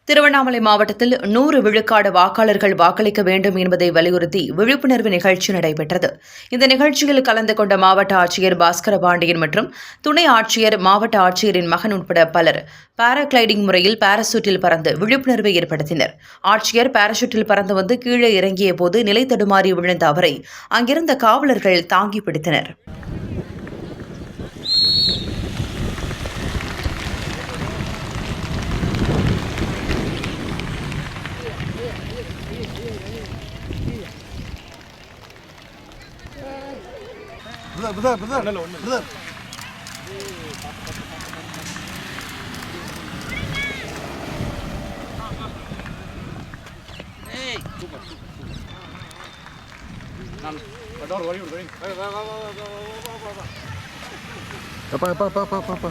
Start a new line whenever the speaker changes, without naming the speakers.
திருவண்ணாமலை மாவட்டத்தில் 100 விழுக்காடு வாக்காளர்கள் வாக்களிக்க வேண்டும் என்பதை வலியுறுத்தி விழிப்புணர்வு நிகழ்ச்சி நடைபெற்றது. இந்த நிகழ்ச்சியில் கலந்து கொண்ட மாவட்ட ஆட்சியர் பாஸ்கர பாண்டியன் மற்றும் துணை ஆட்சியர், மாவட்ட ஆட்சியரின் மகன் உட்பட பலர் பாராகிளைடிங் முறையில் பாராசூட்டில் பறந்து விழிப்புணர்வை ஏற்படுத்தினர். ஆட்சியர் பாராசூட்டில் பறந்து வந்து கீழே இறங்கிய போது நிலை தடுமாறி விழுந்த அவரை அங்கிருந்த காவலர்கள் தாங்கி பிடித்தனர்.
Brother. Hey, super.
Apa.